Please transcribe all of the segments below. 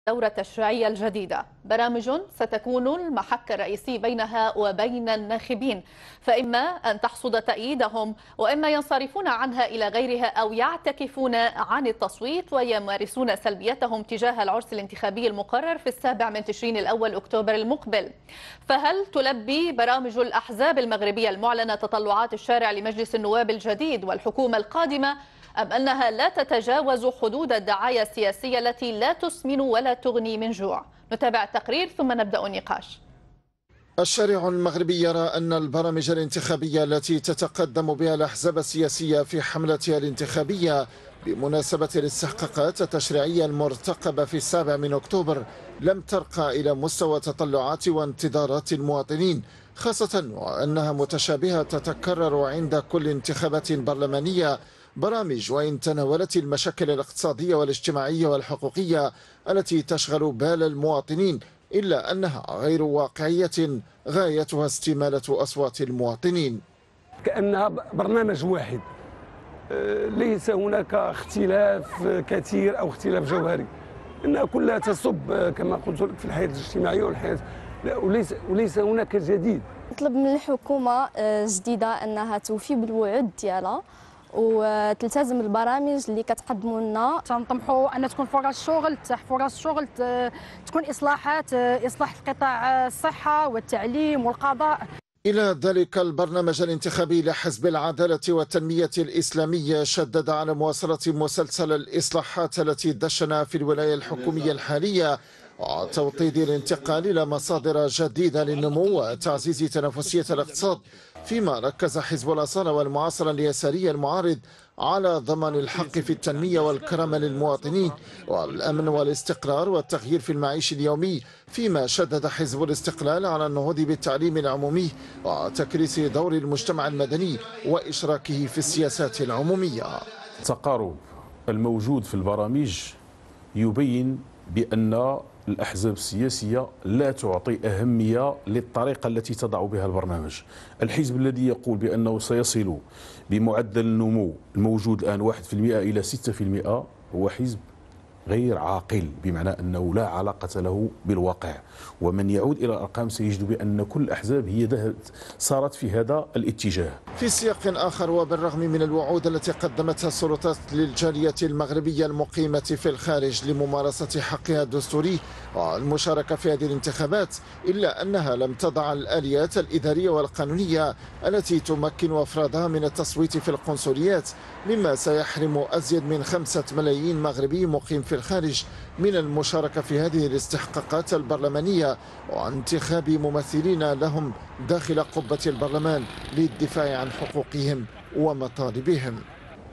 الدورة التشريعية الجديدة برامج ستكون المحك الرئيسي بينها وبين الناخبين، فإما أن تحصد تأييدهم وإما ينصرفون عنها إلى غيرها أو يعتكفون عن التصويت ويمارسون سلبيتهم تجاه العرس الانتخابي المقرر في 7 تشرين الأول أكتوبر المقبل. فهل تلبي برامج الأحزاب المغربية المعلنة تطلعات الشارع لمجلس النواب الجديد والحكومة القادمة، أم أنها لا تتجاوز حدود الدعاية السياسية التي لا تسمن ولا تغني من جوع؟ نتابع التقرير ثم نبدأ النقاش. الشارع المغربي يرى أن البرامج الانتخابية التي تتقدم بها الأحزاب السياسية في حملتها الانتخابية بمناسبة الاستحقاقات التشريعية المرتقبة في 7 أكتوبر لم ترقى إلى مستوى تطلعات وانتظارات المواطنين، خاصة وأنها متشابهة تتكرر عند كل انتخابات برلمانية. برامج وإن تناولت المشاكل الاقتصادية والاجتماعية والحقوقية التي تشغل بال المواطنين، إلا أنها غير واقعية غايتها استمالة أصوات المواطنين. كأنها برنامج واحد، ليس هناك اختلاف كثير أو اختلاف جوهري، إنها كلها تصب كما قلت لك في الحياة الاجتماعية والحياة، وليس هناك جديد. نطلب من الحكومة الجديدة أنها توفي بالوعود ديالها وتلتزم البرامج اللي كتقدموا لنا. تنطمحوا ان تكون فرص شغل، تتاح فرص شغل، تكون اصلاحات، اصلاح القطاع الصحه والتعليم والقضاء. إلى ذلك البرنامج الانتخابي لحزب العدالة والتنمية الإسلامية شدد على مواصلة مسلسل الإصلاحات التي دشن في الولاية الحكومية الحالية وتوطيد الانتقال إلى مصادر جديدة للنمو وتعزيز تنافسية الاقتصاد، فيما ركز حزب الأصالة والمعاصرة اليسارية المعارض على ضمان الحق في التنمية والكرامة للمواطنين والأمن والاستقرار والتغيير في المعيش اليومي، فيما شدد حزب الاستقلال على النهوض بالتعليم العمومي وتكريس دور المجتمع المدني وإشراكه في السياسات العمومية. التقارب الموجود في البرامج يبين بأن الأحزاب السياسية لا تعطي أهمية للطريقة التي تضع بها البرنامج. الحزب الذي يقول بأنه سيصل بمعدل النمو الموجود الآن 1% إلى 6% هو حزب غير عاقل، بمعنى أنه لا علاقة له بالواقع، ومن يعود إلى الأرقام سيجد بأن كل الأحزاب هي صارت في هذا الاتجاه. في سياق آخر، وبالرغم من الوعود التي قدمتها السلطات للجالية المغربية المقيمة في الخارج لممارسة حقها الدستوري والمشاركة في هذه الانتخابات، إلا أنها لم تضع الآليات الإدارية والقانونية التي تمكن أفرادها من التصويت في القنصليات، مما سيحرم أزيد من 5 ملايين مغربي مقيم في الخارج من المشاركة في هذه الاستحقاقات البرلمانية وانتخاب ممثلين لهم داخل قبة البرلمان للدفاع عن حقوقهم ومطالبهم.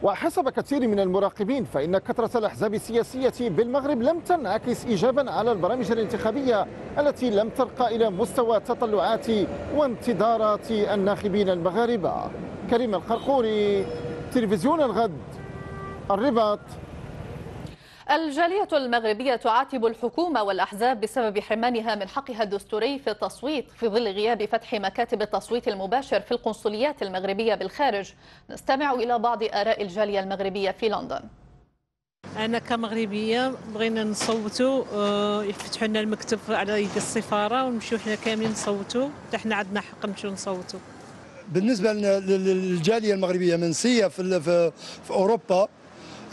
وحسب كثير من المراقبين فإن كثرة الأحزاب السياسية بالمغرب لم تنعكس إيجابا على البرامج الانتخابية التي لم ترقى إلى مستوى تطلعات وانتظارات الناخبين المغاربة. كريم القرقوري، تلفزيون الغد، الرباط. الجالية المغربية تعاتب الحكومة والأحزاب بسبب حرمانها من حقها الدستوري في التصويت في ظل غياب فتح مكاتب التصويت المباشر في القنصليات المغربية بالخارج. نستمع إلى بعض آراء الجالية المغربية في لندن. أنا كمغربية بغينا نصوتوا، يفتحوا لنا المكتب على يد السفارة ونمشيو حنا كاملين نصوتوا، حتى حنا عندنا حق نمشيو نصوتوا. بالنسبة للجالية المغربية منسية في أوروبا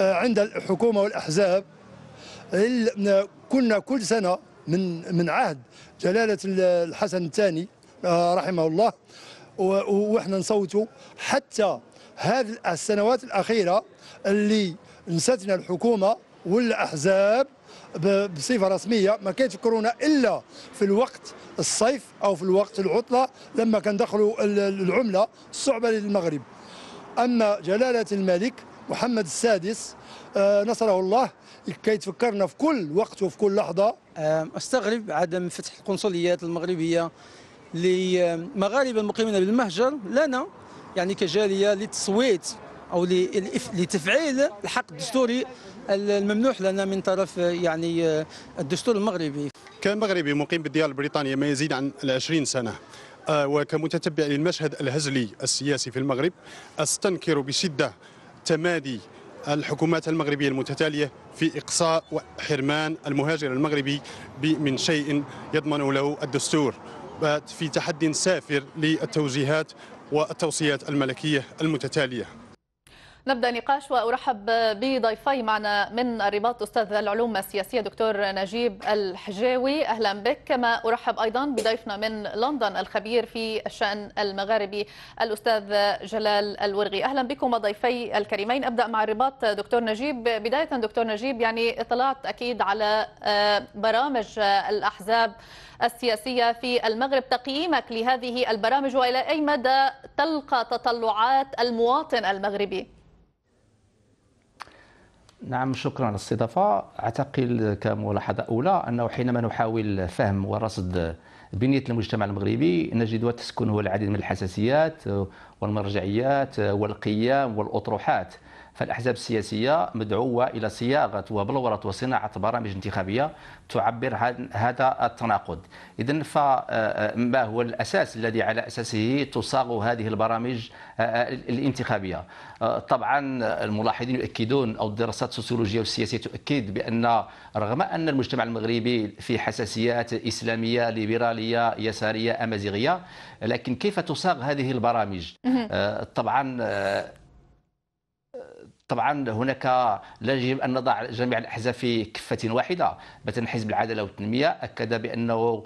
عند الحكومة والأحزاب، كنا كل سنة من عهد جلالة الحسن الثاني رحمه الله وإحنا نصوتوا، حتى هذه السنوات الأخيرة اللي نستنا الحكومة والأحزاب بصفة رسمية ما كيتفكرونا إلا في الوقت الصيف أو في الوقت العطلة لما كندخلوا العملة الصعبة للمغرب. أما جلالة الملك محمد السادس نصره الله كيتفكرنا في كل وقت وفي كل لحظة. أستغرب عدم فتح القنصليات المغربية لمغاربة المقيمين بالمهجر لنا، يعني كجالية للتصويت أو لتفعيل الحق الدستوري الممنوح لنا من طرف يعني الدستور المغربي. كمغربي مقيم بالديار البريطانية ما يزيد عن 20 سنة، وكمتتبع للمشهد الهزلي السياسي في المغرب، أستنكر بشدة تمادي الحكومات المغربية المتتالية في إقصاء وحرمان المهاجر المغربي من شيء يضمن له الدستور، في تحدي سافر للتوجيهات والتوصيات الملكية المتتالية. نبدأ نقاش وأرحب بضيفي معنا من الرباط أستاذ العلوم السياسية دكتور نجيب الحجاوي، أهلا بك. كما أرحب أيضا بضيفنا من لندن الخبير في الشأن المغاربي الأستاذ جلال الورغي، أهلا بكم ضيفي الكريمين. أبدأ مع الرباط دكتور نجيب. بداية دكتور نجيب، يعني اطلعت أكيد على برامج الأحزاب السياسية في المغرب، تقييمك لهذه البرامج وإلى أي مدى تلقى تطلعات المواطن المغربي؟ نعم، شكرا على الاستضافة. أعتقد كملاحظة أولى أنه حينما نحاول فهم ورصد بنية المجتمع المغربي نجد تسكنه العديد من الحساسيات والمرجعيات والقيم والأطروحات. فالأحزاب السياسية مدعوة إلى صياغة وبلورة وصناعة برامج انتخابية تعبر عن هذا التناقض. إذن فما هو الأساس الذي على أساسه تصاغ هذه البرامج الانتخابية؟ طبعا الملاحظين يؤكدون أو الدراسات السوسيولوجية والسياسية تؤكد بأن رغم أن المجتمع المغربي في حساسيات إسلامية ليبرالية يسارية أمازيغية، لكن كيف تصاغ هذه البرامج؟ طبعا هناك لا يجب أن نضع جميع الأحزاب في كفة واحدة. مثلا حزب العدالة والتنمية أكد بأنه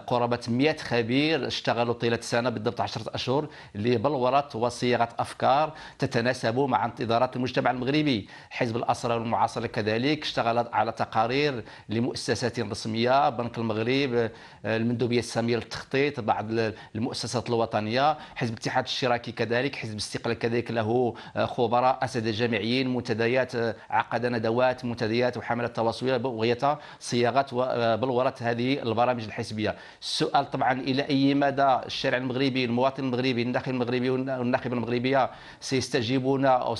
قرابة 100 خبير اشتغلوا طيلة سنة، بالضبط 10 أشهر، لبلورة وصياغة أفكار تتناسب مع انتظارات المجتمع المغربي. حزب الأسرة والمعاصرة كذلك اشتغل على تقارير لمؤسسات رسمية، بنك المغرب، المندوبية السامية للتخطيط، بعض المؤسسات الوطنية. حزب الاتحاد الاشتراكي كذلك، حزب الاستقلال كذلك له خبراء أساتذة جامعيين، منتديات، عقد ندوات، منتديات وحملات تواصليه بغيه صياغه وبلوره هذه البرامج الحزبيه. السؤال طبعا الى اي مدى الشارع المغربي، المواطن المغربي، الناخب المغربي والناخبه المغربيه سيستجيبون او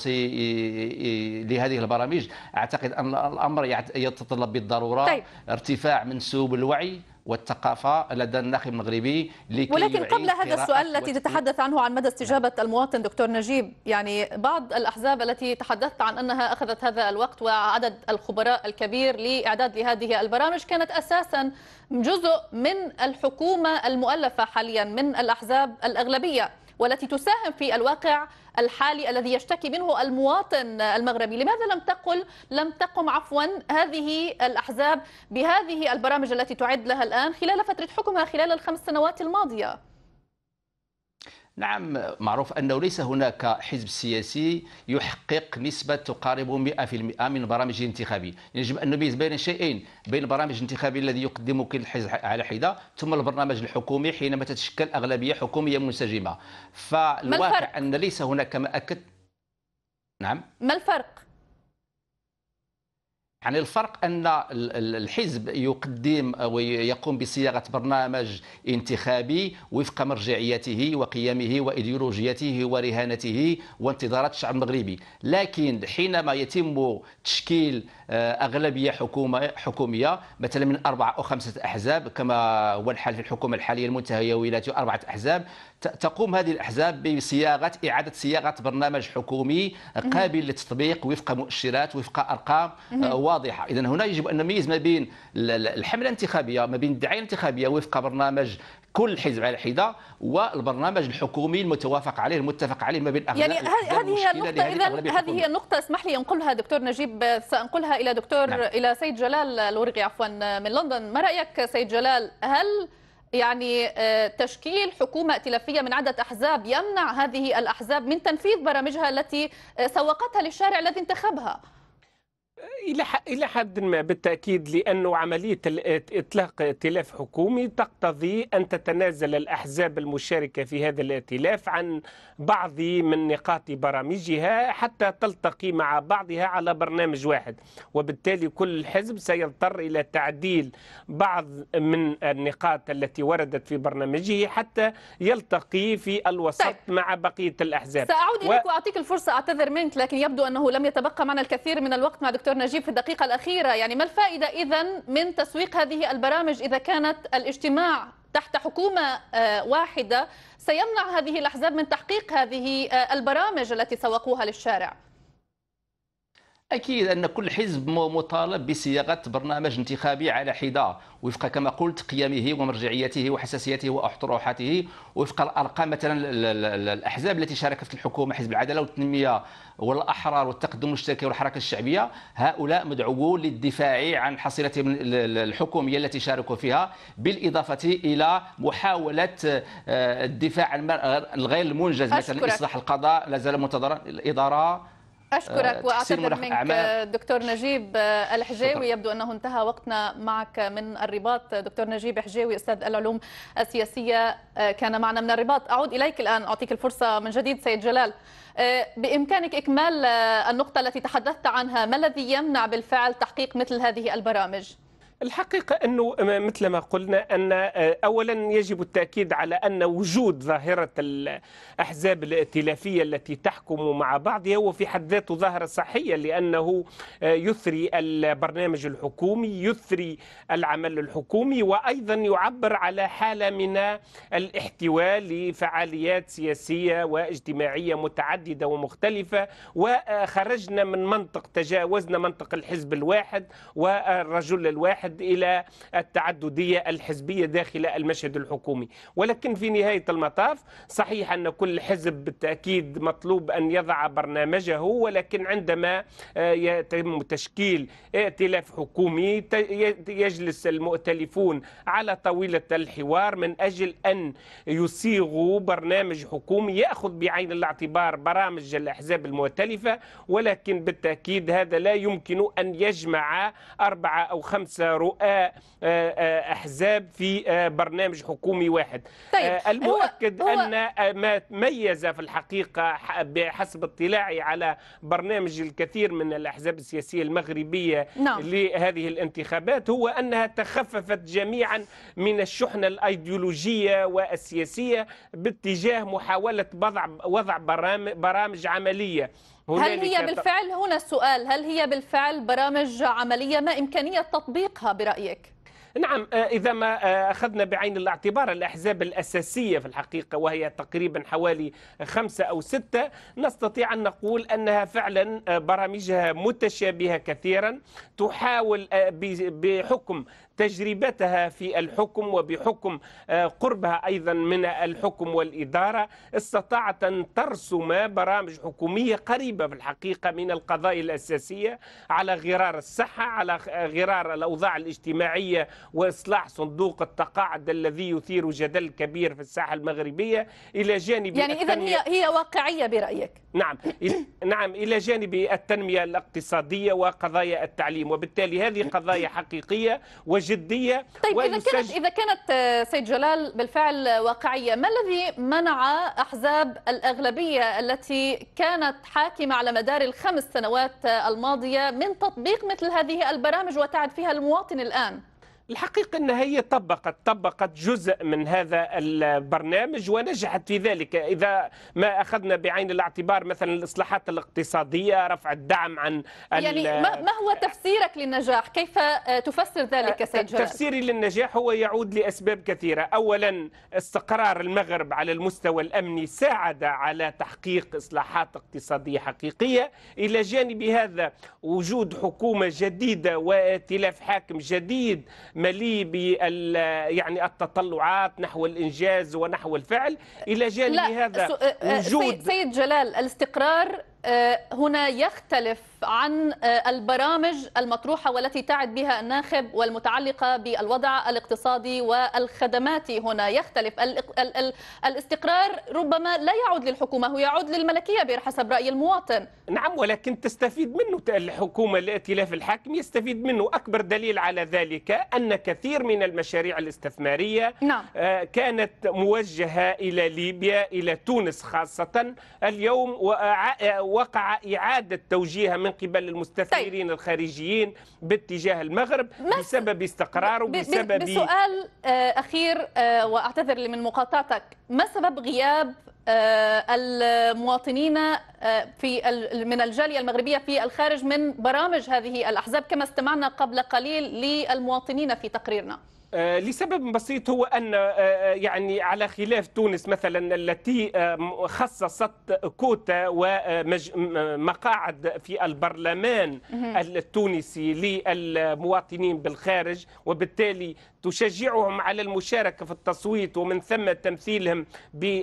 لهذه البرامج؟ اعتقد ان الامر يتطلب بالضروره ارتفاع منسوب الوعي والثقافة لدى الناخب المغربي. ولكن قبل هذا السؤال التي تتحدث عنه عن مدى استجابة المواطن دكتور نجيب، يعني بعض الأحزاب التي تحدثت عن أنها أخذت هذا الوقت وعدد الخبراء الكبير لإعداد لهذه البرامج كانت أساسا جزء من الحكومة المؤلفة حاليا من الأحزاب الأغلبية والتي تساهم في الواقع الحالي الذي يشتكي منه المواطن المغربي. لماذا لم تقم هذه الأحزاب بهذه البرامج التي تعد لها الآن خلال فترة حكمها خلال ال5 سنوات الماضية؟ نعم، معروف أنه ليس هناك حزب سياسي يحقق نسبة تقارب 100% من البرامج الانتخابية. يجب أن نميز بين شيئين، بين البرامج الانتخابية الذي يقدم كل حزب على حدة، ثم البرنامج الحكومي حينما تتشكل أغلبية حكومية منسجمة. فالواقع أن ليس هناك ما أكد. نعم، ما الفرق؟ يعني الفرق أن الحزب يقدم أو يقوم بصياغة برنامج انتخابي وفق مرجعيته وقيمه وإيديولوجيته ورهانته وانتظارات الشعب المغربي، لكن حينما يتم تشكيل أغلبية حكومية مثلا من 4 أو 5 أحزاب كما هو الحال في الحكومة الحالية المنتهية ولاية 4 أحزاب، تقوم هذه الأحزاب إعادة صياغة برنامج حكومي قابل للتطبيق وفق مؤشرات وفق أرقام واضحة. إذن هنا يجب أن نميز ما بين الحملة الانتخابية، ما بين الدعاية الانتخابية وفق برنامج كل حزب على حدة، والبرنامج الحكومي المتوافق عليه المتفق عليه ما بين أغلب يعني هذه هي النقطة. إذن هذه هي النقطة، اسمح لي أنقلها دكتور نجيب، سأنقلها إلى دكتور نعم. إلى سيد جلال الورغي عفوا من لندن. ما رأيك سيد جلال؟ هل يعني تشكيل حكومة ائتلافية من عدة أحزاب يمنع هذه الأحزاب من تنفيذ برامجها التي سوقتها للشارع الذي انتخبها؟ إلى حد ما بالتأكيد، لأنه عملية إطلاق ائتلاف حكومي تقتضي أن تتنازل الأحزاب المشاركة في هذا الائتلاف عن بعض من نقاط برامجها حتى تلتقي مع بعضها على برنامج واحد، وبالتالي كل حزب سيضطر إلى تعديل بعض من النقاط التي وردت في برنامجه حتى يلتقي في الوسط مع بقية الأحزاب. سأعود إليك وأعطيك الفرصة، أعتذر منك، لكن يبدو أنه لم يتبقى معنا الكثير من الوقت مع دكتور نجيب في الدقيقة الأخيرة. يعني ما الفائدة إذن من تسويق هذه البرامج إذا كانت الاجتماع تحت حكومة واحدة سيمنع هذه الأحزاب من تحقيق هذه البرامج التي سوقوها للشارع؟ أكيد أن كل حزب مطالب بصياغة برنامج انتخابي على حدة وفق كما قلت قيمه ومرجعيته وحساسيته وأطروحاته وفق الأرقام. مثلا الأحزاب التي شاركت في الحكومة، حزب العدالة والتنمية والأحرار والتقدم المشترك والحركة الشعبية، هؤلاء مدعوون للدفاع عن حصيلتهم الحكومية التي شاركوا فيها، بالإضافة إلى محاولة الدفاع عن الغير المنجز، مثلا إصلاح القضاء لا زال منتظرا، الإدارة. أشكرك وأعتذر منك دكتور نجيب الحجاوي. يبدو أنه انتهى وقتنا معك من الرباط. دكتور نجيب حجاوي أستاذ العلوم السياسية كان معنا من الرباط. أعود إليك الآن، أعطيك الفرصة من جديد سيد جلال. بإمكانك إكمال النقطة التي تحدثت عنها، ما الذي يمنع بالفعل تحقيق مثل هذه البرامج؟ الحقيقة أنه مثل ما قلنا أن أولا يجب التأكيد على أن وجود ظاهرة الأحزاب الائتلافية التي تحكم مع بعضها هو في حد ذاته ظاهرة صحية، لأنه يثري البرنامج الحكومي، يثري العمل الحكومي، وأيضا يعبر على حالة من الاحتواء لفعاليات سياسية واجتماعية متعددة ومختلفة. وخرجنا من منطق، تجاوزنا منطق الحزب الواحد والرجل الواحد إلى التعددية الحزبية داخل المشهد الحكومي. ولكن في نهاية المطاف صحيح أن كل حزب بالتأكيد مطلوب أن يضع برنامجه، ولكن عندما يتم تشكيل ائتلاف حكومي يجلس المؤتلفون على طاولة الحوار من أجل أن يصيغوا برنامج حكومي يأخذ بعين الاعتبار برامج الأحزاب المؤتلفة. ولكن بالتأكيد هذا لا يمكن أن يجمع 4 أو 5 رؤى أحزاب في برنامج حكومي واحد. طيب المؤكد أن ما ميز في الحقيقة بحسب اطلاعي على برنامج الكثير من الأحزاب السياسية المغربية لهذه الانتخابات هو أنها تخففت جميعا من الشحنة الأيديولوجية والسياسية باتجاه محاولة وضع برامج عملية. هل هي بالفعل، هنا السؤال، هل هي بالفعل برامج عملية؟ ما إمكانية تطبيقها برأيك؟ نعم، إذا ما أخذنا بعين الاعتبار الأحزاب الأساسية في الحقيقة وهي تقريبا حوالي 5 أو 6، نستطيع أن نقول أنها فعلا برامجها متشابهة كثيرا، تحاول بحكم تجربتها في الحكم وبحكم قربها أيضا من الحكم والإدارة استطاعت أن ترسم برامج حكومية قريبة في الحقيقة من القضايا الأساسية على غرار الصحة، على غرار الأوضاع الاجتماعية وإصلاح صندوق التقاعد الذي يثير جدل كبير في الساحة المغربية، إلى جانب يعني إذن هي واقعية برأيك؟ نعم، إلى جانب التنمية الاقتصادية وقضايا التعليم، وبالتالي هذه قضايا حقيقية وجدية. طيب إذا كانت سيد جلال بالفعل واقعية، ما الذي منع أحزاب الأغلبية التي كانت حاكمة على مدار ال5 سنوات الماضية من تطبيق مثل هذه البرامج وتعد فيها المواطن الآن؟ الحقيقة أنها هي طبقت جزء من هذا البرنامج ونجحت في ذلك. إذا ما أخذنا بعين الاعتبار مثلا الإصلاحات الاقتصادية، رفع الدعم عن يعني ما هو تفسيرك للنجاح؟ كيف تفسر ذلك سيد جلال؟ تفسيري للنجاح هو يعود لأسباب كثيرة. أولا، استقرار المغرب على المستوى الأمني ساعد على تحقيق إصلاحات اقتصادية حقيقية. إلى جانب هذا وجود حكومة جديدة وائتلاف حاكم جديد مليء بال يعني التطلعات نحو الإنجاز ونحو الفعل. إلى جانب هذا وجود سيد جلال، الاستقرار هنا يختلف عن البرامج المطروحة والتي تعد بها الناخب والمتعلقة بالوضع الاقتصادي والخدمات. هنا يختلف الاستقرار، ربما لا يعود للحكومة، هو يعود للملكية بحسب رأي المواطن. نعم، ولكن تستفيد منه الحكومة، الائتلاف الحاكم يستفيد منه. أكبر دليل على ذلك أن كثير من المشاريع الاستثمارية كانت موجهة إلى ليبيا، إلى تونس خاصة، اليوم وقع إعادة توجيهها من قبل المستثمرين الخارجيين باتجاه المغرب بسبب استقرار وبسبب بسؤال أخير وأعتذر من مقاطعتك، ما سبب غياب المواطنين من الجالية المغربية في الخارج من برامج هذه الأحزاب كما استمعنا قبل قليل للمواطنين في تقريرنا؟ لسبب بسيط، هو أن يعني على خلاف تونس مثلا التي خصصت كوتا ومقاعد في البرلمان التونسي للمواطنين بالخارج، وبالتالي تشجعهم على المشاركة في التصويت ومن ثم تمثيلهم ب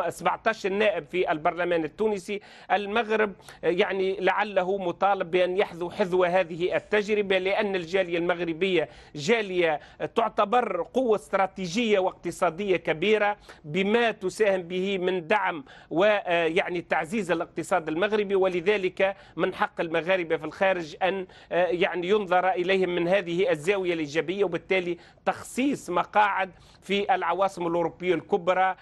17 نائب في البرلمان التونسي. المغرب يعني لعله مطالب بأن يحذو حذو هذه التجربة، لأن الجالية المغربية جالية تعتبر قوة استراتيجية واقتصادية كبيرة بما تساهم به من دعم ويعني تعزيز الاقتصاد المغربي، ولذلك من حق المغاربة في الخارج أن يعني ينظر إليهم من هذه الزاوية الإيجابية، وبالتالي تخصيص مقاعد في العواصم الأوروبية الكبرى